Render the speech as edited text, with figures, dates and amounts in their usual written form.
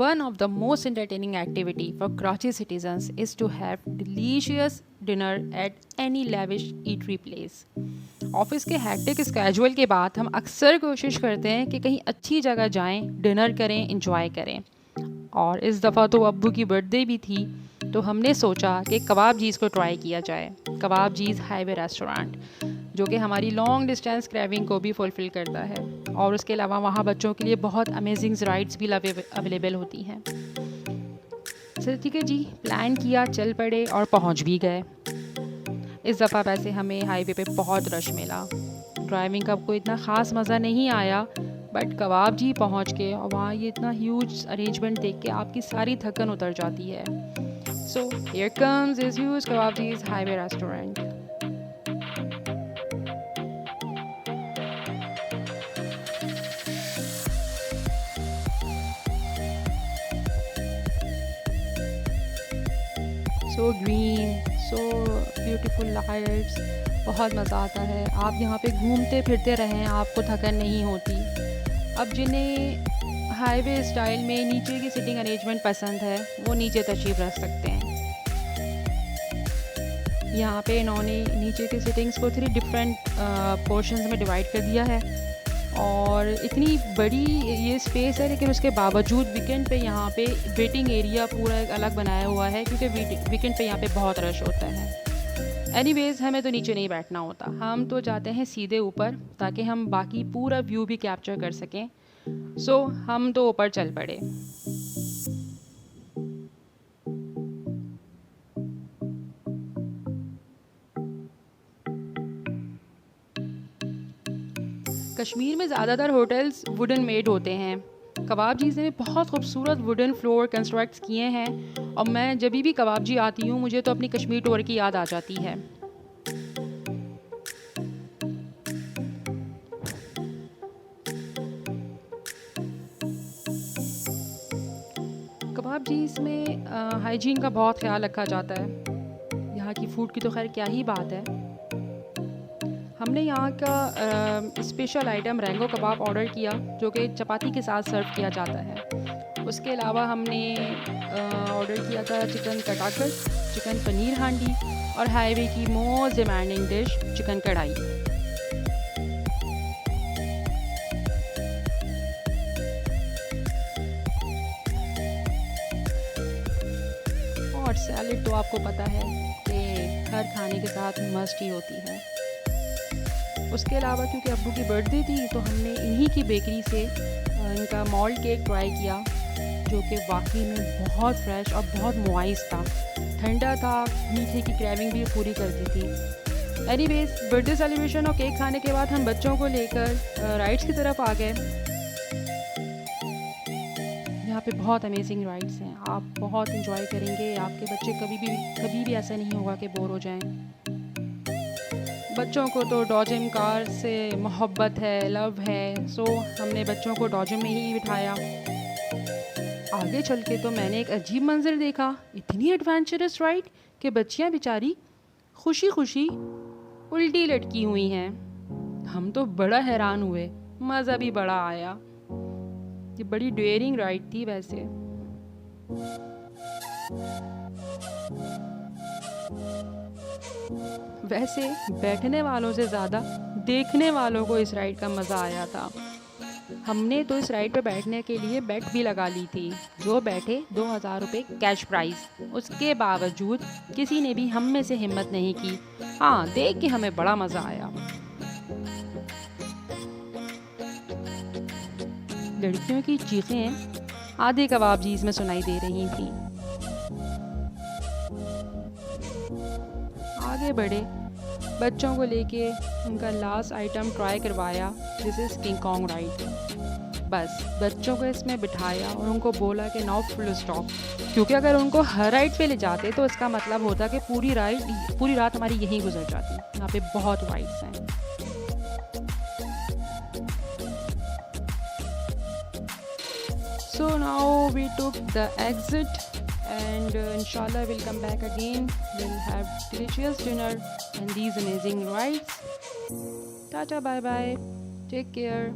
One of the most entertaining activity for Karachi citizens is to have delicious dinner at any lavish eatery place. Office के hectic schedule के बाद हम अक्सर कोशिश करते हैं कि कहीं अच्छी जगह जाएं, डिनर करें, इंजॉय करें। और इस दफ़ा तो अब्बू की बर्थडे भी थी, तो हमने सोचा कि कबाब जीज़ को ट्राई किया जाए। कबाब जीज़ हाईवे रेस्टोरेंट, जो कि हमारी लॉन्ग डिस्टेंस क्रेविंग को भी फुलफ़िल करता है। और उसके अलावा वहाँ बच्चों के लिए बहुत अमेजिंग राइड्स भी अवेलेबल होती हैं। चल ठीक है जी, प्लान किया, चल पड़े और पहुँच भी गए। इस दफ़ा वैसे हमें हाईवे पे बहुत रश मिला। ड्राइविंग का कोई इतना ख़ास मज़ा नहीं आया, बट कबाब जी पहुँच के और वहाँ ये इतना ह्यूज अरेंजमेंट देख के आपकी सारी थकन उतर जाती है। So here comes is huge kebab जीज़ highway restaurant. So green, so beautiful lights, बहुत मज़ा आता है। आप यहाँ पे घूमते फिरते रहें, आपको थकन नहीं होती। अब जिन्हें हाईवे स्टाइल में नीचे की सिटिंग अरेंजमेंट पसंद है, वो नीचे तशरीफ़ रख सकते हैं। यहाँ पे इन्होंने नीचे की सिटिंग्स को 3 डिफरेंट पोर्शंस में डिवाइड कर दिया है। और इतनी बड़ी ये स्पेस है, लेकिन उसके बावजूद वीकेंड पे यहाँ पे वेटिंग एरिया पूरा एक अलग बनाया हुआ है, क्योंकि वीकेंड पे यहाँ पे बहुत रश होता है। एनीवेज़ हमें तो नीचे नहीं बैठना होता, हम तो जाते हैं सीधे ऊपर, ताकि हम बाकी पूरा व्यू भी कैप्चर कर सकें। सो हम तो ऊपर चल पड़े। कश्मीर में ज़्यादातर होटल्स वुडन मेड होते हैं। कबाब जीज़ ने बहुत खूबसूरत वुडन फ्लोर कंस्ट्रक्ट किए हैं, और मैं जब भी कबाब जी आती हूँ मुझे तो अपनी कश्मीर टूर की याद आ जाती है। कबाब जीज़ में हाइजीन का बहुत ख्याल रखा जाता है। यहाँ की फ़ूड की तो खैर क्या ही बात है। हमने यहाँ का स्पेशल आइटम रेंगो कबाब ऑर्डर किया, जो कि चपाती के साथ सर्व किया जाता है। उसके अलावा हमने ऑर्डर किया था चिकन कटाकर, चिकन पनीर हांडी और हाईवे की मोस्ट डिमांडिंग डिश चिकन कढ़ाई। और सैलेड तो आपको पता है कि हर खाने के साथ मस्ट ही होती है। उसके अलावा क्योंकि अब्बू की बर्थडे थी, तो हमने इन्हीं की बेकरी से इनका मॉल्ट केक ट्राई किया, जो कि वाकई में बहुत फ्रेश और बहुत मुआइस था। ठंडा था, मीठे की क्रेविंग भी पूरी करती थी। एनीवेज बर्थडे सेलिब्रेशन और केक खाने के बाद हम बच्चों को लेकर राइड्स की तरफ आ गए। यहाँ पे बहुत अमेजिंग राइड्स हैं, आप बहुत इंजॉय करेंगे। आपके बच्चे कभी भी ऐसा नहीं होगा कि बोर हो जाएं। बच्चों को तो डॉजिम कार से मोहब्बत है, लव है, सो हमने बच्चों को डॉजिम में ही बिठाया। आगे चल के तो मैंने एक अजीब मंजर देखा, इतनी एडवेंचरस राइड कि बच्चियां बेचारी खुशी खुशी उल्टी लटकी हुई हैं। हम तो बड़ा हैरान हुए, मज़ा भी बड़ा आया। ये बड़ी डेयरिंग राइड थी वैसे। वैसे बैठने वालों से ज़्यादा देखने वालों को इस राइड का मज़ा आया था। हमने तो इस राइड पर बैठने के लिए बेट भी लगा ली थी। जो बैठे 2000 रुपये कैश प्राइस। उसके बावजूद किसी ने भी हम में से हिम्मत नहीं की। हाँ, देख के हमें बड़ा मज़ा आया। लड़कियों की चीखें आधे कबाब जीज़ में सुनाई दे रही थी। आगे बढ़े, बच्चों को लेके उनका लास्ट आइटम ट्राई करवाया, this is king Kong ride. बस बच्चों को इसमें बिठाया और उनको बोला कि नाउ फुल स्टॉप, क्योंकि अगर उनको हर राइड पे ले जाते तो इसका मतलब होता कि पूरी रात हमारी यहीं गुजर जाती। यहाँ पे बहुत राइड्स हैं। So now we took the exit, and inshallah we'll come back again. We'll have delicious dinner and these amazing rides. Tata, bye bye, take care.